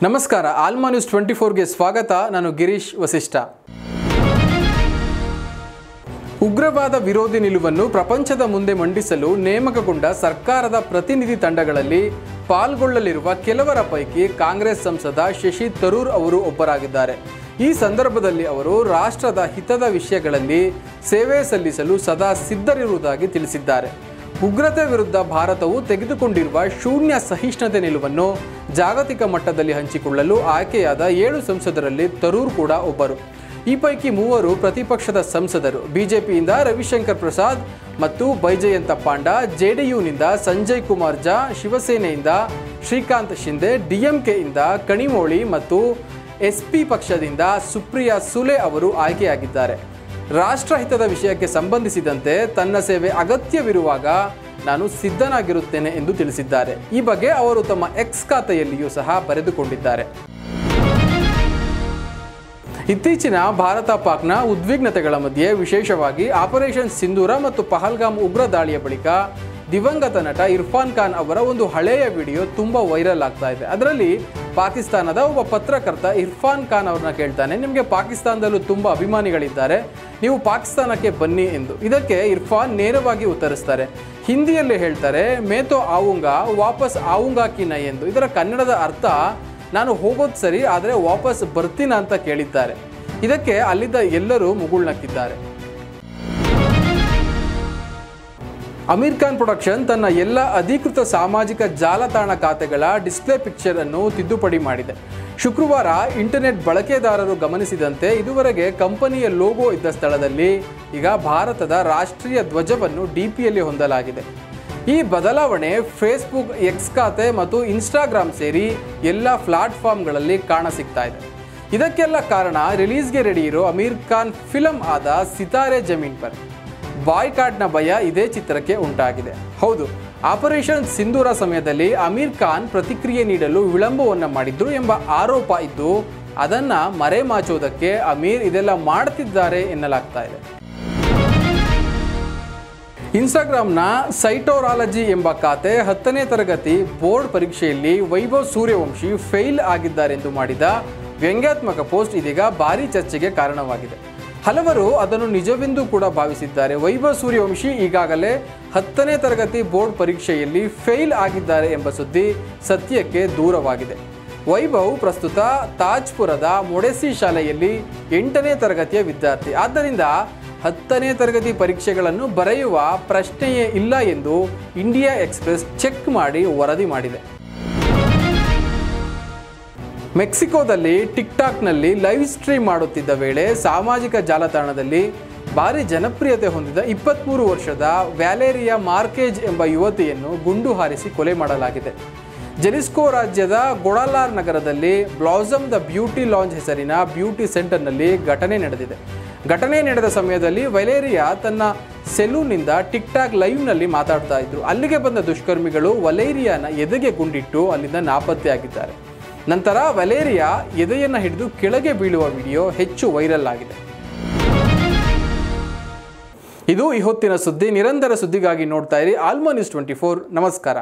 ನಮಸ್ಕಾರ, alma news 24ಗೆ ಸ್ವಾಗತ. ನಾನು ಗಿರೀಶ್ ವಸಿಷ್ಠ. ಉಗ್ರವಾದ ವಿರೋಧಿ ನಿಲುವನ್ನು ಪ್ರಪಂಚದ ಮುಂದೆ ಮಂಡಿಸಲು ನೇಮಕಗೊಂಡ ಸರ್ಕಾರದ ಪ್ರತಿನಿಧಿ ತಂಡಗಳಲ್ಲಿ ಪಾಲ್ಗೊಳ್ಳಲಿರುವ ಕೆಲವರ ಪೈಕಿ ಕಾಂಗ್ರೆಸ್ ಸಂಸದ ಶಶಿ ತರೂರ್ ಅವರು ಒಬ್ಬರಾಗಿದ್ದಾರೆ. ಈ ಸಂದರ್ಭದಲ್ಲಿ ಅವರು ರಾಷ್ಟ್ರದ ಹಿತದ ವಿಷಯಗಳಲ್ಲಿ ಸೇವೆ ಸಲ್ಲಿಸಲು ಸದಾ ಸಿದ್ಧರಿರುವುದಾಗಿ ತಿಳಿಸಿದ್ದಾರೆ. ಉಗ್ರತೆ ವಿರುದ್ಧ ಭಾರತವು ತೆಗೆದುಕೊಂಡಿರುವ ಶೂನ್ಯ ಸಹಿಷ್ಣುತೆ ನಿಲುವನ್ನು ಜಾಗತಿಕ ಮಟ್ಟದಲ್ಲಿ ಹಂಚಿಕೊಳ್ಳಲು ಆಯ್ಕೆಯಾದ 7 ಸಂಸದರಲ್ಲಿ ತರೂರ್ ಕೂಡ ಒಬ್ಬರು. ಈ ಪೈಕಿ 3 ಪ್ರತಿಪಕ್ಷದ ಸಂಸದರು. ಬಿಜೆಪಿಯಿಂದ ರವಿಶಂಕರ್ ಪ್ರಸಾದ್ ಮತ್ತು ಬೈಜಯಂತ ಪಾಂಡಾ, ಜೆಡಿಯುನಿಂದ ಸಂಜಯ್ ಕುಮಾರ್ ಝಾ, ಶಿವಸೇನೆಯಿಂದ ಶ್ರೀಕಾಂತ್ ಶಿಂದೆ, ಡಿಎಂಕೆಯಿಂದ ಕಣಿಮೋಳಿ ಮತ್ತು ಎಸ್ಪಿ ಪಕ್ಷದಿಂದ ಸುಪ್ರಿಯಾ ಸುಲೆ ಅವರು ಆಯ್ಕೆಯಾಗಿದ್ದಾರೆ. ರಾಷ್ಟ್ರಹಿತದ ವಿಷಯಕ್ಕೆ ಸಂಬಂಧಿಸಿದಂತೆ ತನ್ನ ಸೇವೆ ಅಗತ್ಯವಿರುವಾಗ ನಾನು ಸಿದ್ಧನಾಗಿರುತ್ತೇನೆ ಎಂದು ತಿಳಿಸಿದ್ದಾರೆ. ಈ ಬಗ್ಗೆ ಅವರು ತಮ್ಮ ಎಕ್ಸ್ ಖಾತೆಯಲ್ಲಿಯೂ ಸಹ ಬರೆದುಕೊಂಡಿದ್ದಾರೆ. ಇತ್ತೀಚಿನ ಭಾರತ ಪಾಕ್ನ ಉದ್ವಿಗ್ನತೆಗಳ ಮಧ್ಯೆ, ವಿಶೇಷವಾಗಿ ಆಪರೇಷನ್ ಸಿಂಧೂರ ಮತ್ತು ಪಹಲ್ಗಾಮ್ ಉಗ್ರ ದಾಳಿಯ ಬಳಿಕ ದಿವಂಗತ ನಟ ಇರ್ಫಾನ್ ಖಾನ್ ಅವರ ಒಂದು ಹಳೆಯ ವಿಡಿಯೋ ತುಂಬ ವೈರಲ್ ಆಗ್ತಾ ಇದೆ. ಅದರಲ್ಲಿ ಪಾಕಿಸ್ತಾನದ ಒಬ್ಬ ಪತ್ರಕರ್ತ ಇರ್ಫಾನ್ ಖಾನ್ ಅವ್ರನ್ನ ಕೇಳ್ತಾನೆ, ನಿಮಗೆ ಪಾಕಿಸ್ತಾನದಲ್ಲೂ ತುಂಬ ಅಭಿಮಾನಿಗಳಿದ್ದಾರೆ, ನೀವು ಪಾಕಿಸ್ತಾನಕ್ಕೆ ಬನ್ನಿ ಎಂದು. ಇದಕ್ಕೆ ಇರ್ಫಾನ್ ನೇರವಾಗಿ ಉತ್ತರಿಸ್ತಾರೆ. ಹಿಂದಿಯಲ್ಲಿ ಹೇಳ್ತಾರೆ, ಮೇತೋ ಆವುಂಗಾ ವಾಪಸ್ ಆವುಂಗಾ ಕಿ ನೈ ಎಂದು. ಇದರ ಕನ್ನಡದ ಅರ್ಥ, ನಾನು ಹೋಗೋದು ಸರಿ, ಆದರೆ ವಾಪಸ್ ಬರ್ತೀನ ಅಂತ ಕೇಳಿದ್ದಾರೆ. ಇದಕ್ಕೆ ಅಲ್ಲಿದ್ದ ಎಲ್ಲರೂ ಮುಗುಳ್ನಕ್ಕಿದ್ದಾರೆ. ಅಮೀರ್ ಖಾನ್ ಪ್ರೊಡಕ್ಷನ್ ತನ್ನ ಎಲ್ಲ ಅಧಿಕೃತ ಸಾಮಾಜಿಕ ಜಾಲತಾಣ ಖಾತೆಗಳ ಡಿಸ್ಪ್ಲೇ ಪಿಕ್ಚರ್ ಅನ್ನು ತಿದ್ದುಪಡಿ ಮಾಡಿದೆ. ಶುಕ್ರವಾರ ಇಂಟರ್ನೆಟ್ ಬಳಕೆದಾರರು ಗಮನಿಸಿದಂತೆ ಇದುವರೆಗೆ ಕಂಪನಿಯ ಲೋಗೋ ಇದ್ದ ಸ್ಥಳದಲ್ಲಿ ಈಗ ಭಾರತದ ರಾಷ್ಟ್ರೀಯ ಧ್ವಜವನ್ನು ಡಿಪಿಯಲ್ಲಿ ಹೊಂದಲಾಗಿದೆ. ಈ ಬದಲಾವಣೆ ಫೇಸ್ಬುಕ್, ಎಕ್ಸ್ ಖಾತೆ ಮತ್ತು ಇನ್ಸ್ಟಾಗ್ರಾಮ್ ಸೇರಿ ಎಲ್ಲ ಪ್ಲಾಟ್ಫಾರ್ಮ್ಗಳಲ್ಲಿ ಕಾಣಸಿಗ್ತಾ ಇದೆ. ಇದಕ್ಕೆಲ್ಲ ಕಾರಣ ರಿಲೀಸ್ಗೆ ರೆಡಿ ಇರೋ ಅಮೀರ್ ಖಾನ್ ಫಿಲಂ ಆದ ಸಿತಾರೆ ಜಮೀನ್ ಪರ್. ಬಾಯ್ಕಾಟ್ನ ಭಯ ಇದೇ ಚಿತ್ರಕ್ಕೆ ಉಂಟಾಗಿದೆ. ಹೌದು, ಆಪರೇಷನ್ ಸಿಂಧೂರ ಸಮಯದಲ್ಲಿ ಅಮೀರ್ ಖಾನ್ ಪ್ರತಿಕ್ರಿಯೆ ನೀಡಲು ವಿಳಂಬವನ್ನು ಮಾಡಿದ್ರು ಎಂಬ ಆರೋಪ ಇದ್ದು, ಅದನ್ನು ಮರೆಮಾಚೋದಕ್ಕೆ ಅಮೀರ್ ಇದೆಲ್ಲ ಮಾಡ್ತಿದ್ದಾರೆ ಎನ್ನಲಾಗ್ತಾ ಇದೆ. ಇನ್ಸ್ಟಾಗ್ರಾಮ್ನ ಸೈಟೋರಾಲಜಿ ಎಂಬ ಖಾತೆ 10ನೇ ತರಗತಿ ಬೋರ್ಡ್ ಪರೀಕ್ಷೆಯಲ್ಲಿ ವೈಭವ್ ಸೂರ್ಯವಂಶಿ ಫೇಲ್ ಆಗಿದ್ದಾರೆಂದು ಮಾಡಿದ ವ್ಯಂಗ್ಯಾತ್ಮಕ ಪೋಸ್ಟ್ ಇದೀಗ ಭಾರೀ ಚರ್ಚೆಗೆ ಕಾರಣವಾಗಿದೆ. ಹಲವರು ಅದನ್ನು ನಿಜವೆಂದು ಕೂಡ ಭಾವಿಸಿದ್ದಾರೆ. ವೈಭವ್ ಸೂರ್ಯವಂಶಿ ಈಗಾಗಲೇ 10ನೇ ತರಗತಿ ಬೋರ್ಡ್ ಪರೀಕ್ಷೆಯಲ್ಲಿ ಫೇಲ್ ಆಗಿದ್ದಾರೆ ಎಂಬ ಸುದ್ದಿ ಸತ್ಯಕ್ಕೆ ದೂರವಾಗಿದೆ. ವೈಭವ್ ಪ್ರಸ್ತುತ ತಾಜ್ಪುರದ ಮೊಡೆಸಿ ಶಾಲೆಯಲ್ಲಿ 8ನೇ ತರಗತಿಯ ವಿದ್ಯಾರ್ಥಿ. ಆದ್ದರಿಂದ 10ನೇ ತರಗತಿ ಪರೀಕ್ಷೆಗಳನ್ನು ಬರೆಯುವ ಪ್ರಶ್ನೆಯೇ ಇಲ್ಲ ಎಂದು ಇಂಡಿಯಾ ಎಕ್ಸ್‌ಪ್ರೆಸ್ ಚೆಕ್ ಮಾಡಿ ವರದಿ ಮಾಡಿದೆ. ಮೆಕ್ಸಿಕೋದಲ್ಲಿ ಟಿಕ್ಟಾಕ್ನಲ್ಲಿ ಲೈವ್ ಸ್ಟ್ರೀಮ್ ಮಾಡುತ್ತಿದ್ದ ವೇಳೆ ಸಾಮಾಜಿಕ ಜಾಲತಾಣದಲ್ಲಿ ಭಾರಿ ಜನಪ್ರಿಯತೆ ಹೊಂದಿದ 23 ವರ್ಷದ ವ್ಯಾಲೇರಿಯಾ ಮಾರ್ಕೇಜ್ ಎಂಬ ಯುವತಿಯನ್ನು ಗುಂಡು ಹಾರಿಸಿ ಕೊಲೆ ಮಾಡಲಾಗಿದೆ. ಜೆಲಿಸ್ಕೋ ರಾಜ್ಯದ ಗೊಡಾಲಾರ್ ನಗರದಲ್ಲಿ ಬ್ಲಾಸಮ್ ದ ಬ್ಯೂಟಿ ಲಾಂಜ್ ಹೆಸರಿನ ಬ್ಯೂಟಿ ಸೆಂಟರ್ನಲ್ಲಿ ಘಟನೆ ನಡೆದಿದೆ. ಘಟನೆ ನಡೆದ ಸಮಯದಲ್ಲಿ ವ್ಯಾಲೇರಿಯಾ ತನ್ನ ಸೆಲೂನ್ನಿಂದ ಟಿಕ್ಟಾಕ್ ಲೈವ್ನಲ್ಲಿ ಮಾತಾಡ್ತಾ ಇದ್ರು. ಅಲ್ಲಿಗೆ ಬಂದ ದುಷ್ಕರ್ಮಿಗಳು ವ್ಯಾಲೇರಿಯಾನ ಎದೆಗೆ ಗುಂಡಿಟ್ಟು ಅಲ್ಲಿಂದ ನಾಪತ್ತೆಯಾಗಿದ್ದಾರೆ. ನಂತರ ವ್ಯಾಲೇರಿಯಾ ಎದೆಯನ್ನು ಹಿಡಿದು ಕೆಳಗೆ ಬೀಳುವ ವಿಡಿಯೋ ಹೆಚ್ಚು ವೈರಲ್ ಆಗಿದೆ. ಇದು ಈ ಹೊತ್ತಿನ ಸುದ್ದಿ. ನಿರಂತರ ಸುದ್ದಿಗಾಗಿ ನೋಡ್ತಾ ಇರಿ ಆಲ್ಮಾ ನ್ಯೂಸ್ 24. ನಮಸ್ಕಾರ.